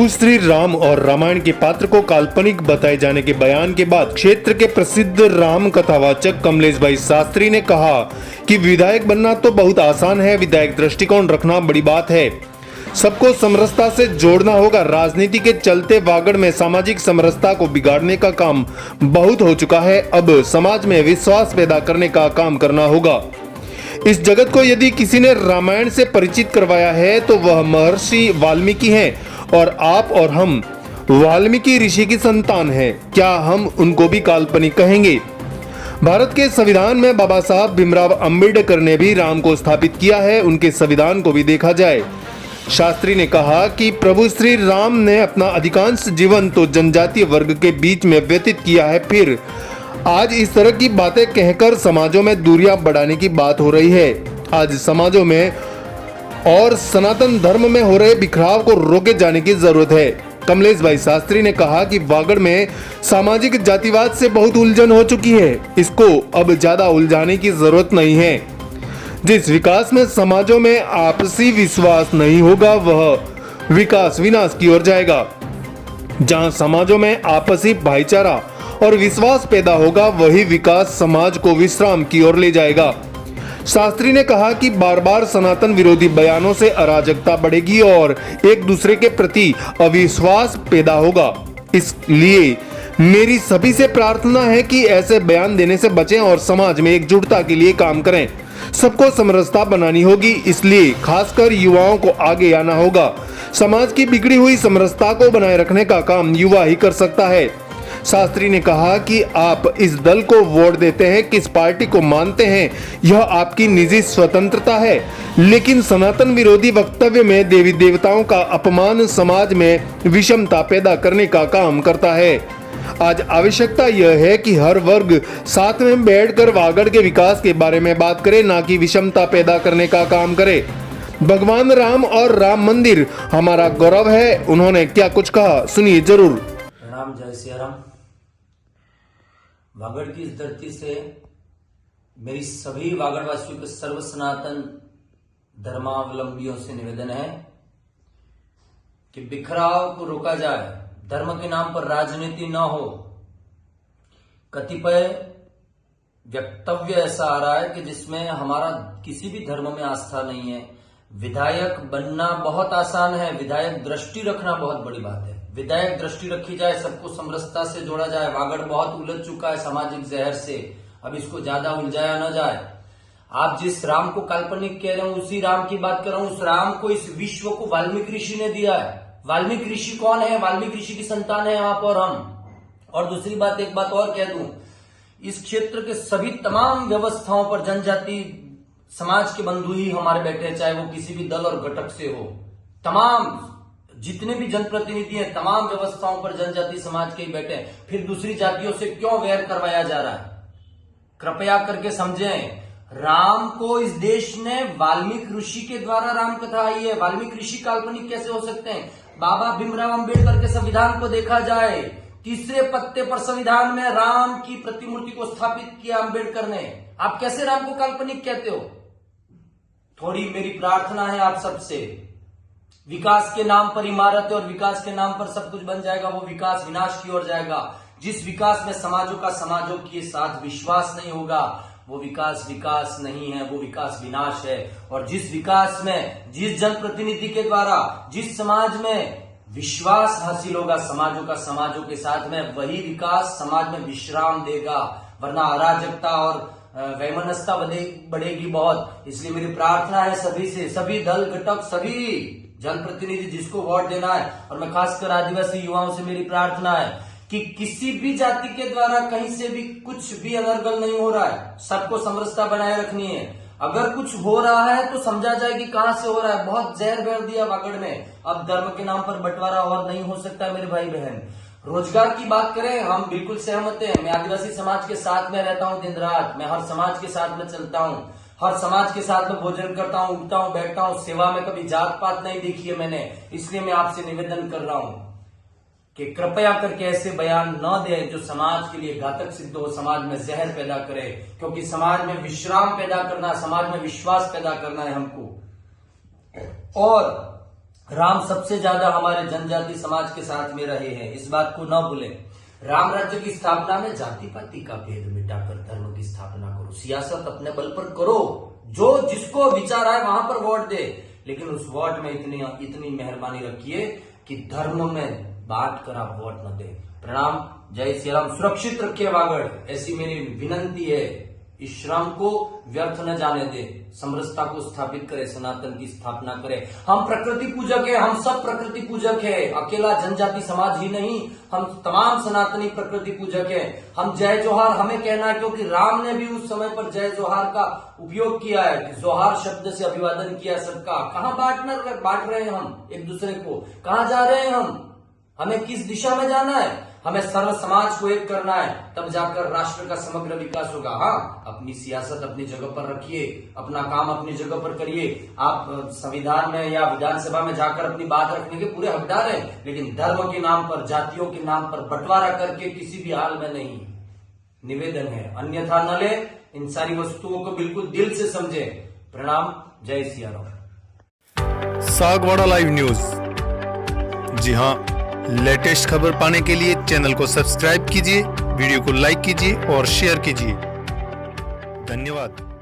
प्रभु श्री राम और रामायण के पात्र को काल्पनिक बताए जाने के बयान के बाद क्षेत्र के प्रसिद्ध राम कथावाचक कमलेश भाई शास्त्री ने कहा कि विधायक बनना तो बहुत आसान है, विधायक दृष्टिकोण रखना बड़ी बात है। सबको समरसता से जोड़ना होगा। राजनीति के चलते वागड़ में सामाजिक समरसता को बिगाड़ने का काम बहुत हो चुका है। अब समाज में विश्वास पैदा करने का काम करना होगा। इस जगत को यदि किसी ने रामायण से परिचित करवाया है तो वह महर्षि वाल्मीकि हैं और आप और हम वाल्मीकि ऋषि की संतान हैं। क्या हम उनको भी काल्पनिक कहेंगे? भारत के संविधान में बाबा साहब भीमराव अंबेडकर ने भी राम को स्थापित किया है। उनके संविधान को भी देखा जाए। शास्त्री ने कहा कि प्रभु श्री राम ने अपना अधिकांश जीवन तो जनजातीय वर्ग के बीच में व्यतीत किया है, फिर आज इस तरह की बातें कहकर समाजों में दूरियां बढ़ाने की बात हो रही है। आज समाजों में और सनातन धर्म में हो रहे बिखराव को रोके जाने की जरूरत है। कमलेश भाई शास्त्री ने कहा कि वागड़ में सामाजिक जातिवाद से बहुत उलझन हो चुकी है। इसको अब ज्यादा उलझाने की जरूरत नहीं है। जिस विकास में समाजों में आपसी विश्वास नहीं होगा वह विकास विनाश की ओर जाएगा। जहां समाजों में आपसी भाईचारा और विश्वास पैदा होगा वही विकास समाज को विश्राम की ओर ले जाएगा। शास्त्री ने कहा कि बार बार सनातन विरोधी बयानों से अराजकता बढ़ेगी और एक दूसरे के प्रति अविश्वास पैदा होगा। इसलिए मेरी सभी से प्रार्थना है कि ऐसे बयान देने से बचें और समाज में एकजुटता के लिए काम करें। सबको समरसता बनानी होगी, इसलिए खासकर युवाओं को आगे आना होगा। समाज की बिगड़ी हुई समरसता को बनाए रखने का काम युवा ही कर सकता है। शास्त्री ने कहा कि आप इस दल को वोट देते हैं, किस पार्टी को मानते हैं, यह आपकी निजी स्वतंत्रता है, लेकिन सनातन विरोधी वक्तव्य में देवी देवताओं का अपमान समाज में विषमता पैदा करने का काम करता है। आज आवश्यकता यह है कि हर वर्ग साथ में बैठकर वागड़ के विकास के बारे में बात करे, ना कि विषमता पैदा करने का काम करे। भगवान राम और राम मंदिर हमारा गौरव है। उन्होंने क्या कुछ कहा सुनिए जरूर। प्रणाम, जय श्री राम। वागड़ की इस धरती से मेरी सभी वागड़वासियों के सर्व सनातन धर्मावलंबियों से निवेदन है कि बिखराव को रोका जाए, धर्म के नाम पर राजनीति न हो। कतिपय वक्तव्य ऐसा आ रहा है कि जिसमें हमारा किसी भी धर्म में आस्था नहीं है। विधायक बनना बहुत आसान है, विधायक दृष्टि रखना बहुत बड़ी बात है। विधायक दृष्टि रखी जाए, सबको समरसता से जोड़ा जाए। वागड़ बहुत उलझ चुका है सामाजिक जहर से, अब इसको ज्यादा उलझाया न जाए। आप जिस राम को काल्पनिक कह रहे हो उसी राम की बात कर रहा हूं। उस राम को इस विश्व को वाल्मीकि ऋषि ने दिया है। वाल्मीकि ऋषि कौन है? वाल्मीकि ऋषि की संतान है आप और हम। और दूसरी बात, एक बात और कह दूं, इस क्षेत्र के सभी तमाम व्यवस्थाओं पर जनजाति समाज के बंधु ही हमारे बैठे हैं, चाहे वो किसी भी दल और घटक से हो। तमाम जितने भी जनप्रतिनिधि हैं, तमाम व्यवस्थाओं पर जनजाति समाज के ही बैठे हैं। फिर दूसरी जातियों से क्यों वैर करवाया जा रहा है? कृपया करके समझें। राम को इस देश ने वाल्मीकि ऋषि के द्वारा राम कथा आई है। वाल्मीकि ऋषि काल्पनिक कैसे हो सकते हैं? बाबा भीमराव अंबेडकर के संविधान को देखा जाए, तीसरे पत्ते पर संविधान में राम की प्रतिमूर्ति को स्थापित किया अंबेडकर ने। आप कैसे राम को काल्पनिक कहते हो? थोड़ी मेरी प्रार्थना है आप सबसे, विकास के नाम पर इमारत और विकास के नाम पर सब कुछ बन जाएगा, वो विकास विनाश की ओर जाएगा। जिस विकास में समाजों का समाजों के साथ विश्वास नहीं होगा वो विकास विकास नहीं है, वो विकास विनाश है। और जिस विकास में, जिस जनप्रतिनिधि के द्वारा जिस समाज में विश्वास हासिल होगा समाजों का समाजों के साथ में, वही विकास समाज में विश्राम देगा। वरना अराजकता और वैमनस्यता बढ़ेगी बहुत। इसलिए मेरी प्रार्थना है सभी से, सभी दल घटक, सभी जनप्रतिनिधि जिसको वोट देना है, और मैं खासकर आदिवासी युवाओं से मेरी प्रार्थना है कि किसी भी जाति के द्वारा कहीं से भी कुछ भी अनर्गल नहीं हो रहा है। सबको समरसता बनाए रखनी है। अगर कुछ हो रहा है तो समझा जाए कि कहां से हो रहा है। बहुत जहर भर दिया वागड़ में। अब धर्म के नाम पर बंटवारा और नहीं हो सकता मेरे भाई बहन। रोजगार की बात करें, हम बिल्कुल सहमत हैं। मैं आदिवासी समाज के साथ में रहता हूं दिन रात। मैं हर समाज के साथ में चलता हूं, हर समाज के साथ में भोजन करता हूं, उठता हूं, बैठता हूं। सेवा में कभी जात पात नहीं देखी है मैंने। इसलिए मैं आपसे निवेदन कर रहा हूं कि कृपया करके ऐसे बयान न दें जो समाज के लिए घातक सिद्ध हो, समाज में जहर पैदा करे। क्योंकि समाज में विश्राम पैदा करना, समाज में विश्वास पैदा करना है हमको। और राम सबसे ज्यादा हमारे जनजाति समाज के साथ में रहे हैं, इस बात को न भूलें। राम राज्य की स्थापना में जाति पाति का भेद मिटाकर धर्म की स्थापना करो, सियासत अपने बल पर करो, जो जिसको विचार आए वहां पर वोट दे, लेकिन उस वोट में इतनी मेहरबानी रखिए कि धर्म में बांट कर आप वोट न दे। प्रणाम, जय श्री राम। सुरक्षित रखिए वागड़, ऐसी मेरी विनंती है। इस श्रम को व्यर्थ न जाने दे, समरसता को स्थापित करे, सनातन की स्थापना करे। हम प्रकृति पूजक है, हम सब प्रकृति पूजक है, अकेला जनजाति समाज ही नहीं, हम तमाम सनातनी प्रकृति पूजक है। हम जय जोहार हमें कहना है, क्योंकि राम ने भी उस समय पर जय जोहार का उपयोग किया है, जोहार शब्द से अभिवादन किया सबका। कहां बांट रहे हैं हम एक दूसरे को, कहां जा रहे हैं हमें किस दिशा में जाना है? हमें सर्व समाज को एक करना है, तब जाकर राष्ट्र का समग्र विकास होगा। हाँ, अपनी सियासत अपनी जगह पर रखिए, अपना काम अपनी जगह पर करिए। आप संविधान में या विधानसभा में जाकर अपनी बात रखने के पूरे हकदार हैं, लेकिन धर्म के नाम पर, जातियों के नाम पर बंटवारा करके किसी भी हाल में नहीं। निवेदन है, अन्यथा न ले। इन सारी वस्तुओं को बिल्कुल दिल से समझे। प्रणाम, जय सिया राम। Sagwara live news. जी हाँ, लेटेस्ट खबर पाने के लिए चैनल को सब्सक्राइब कीजिए, वीडियो को लाइक कीजिए और शेयर कीजिए। धन्यवाद।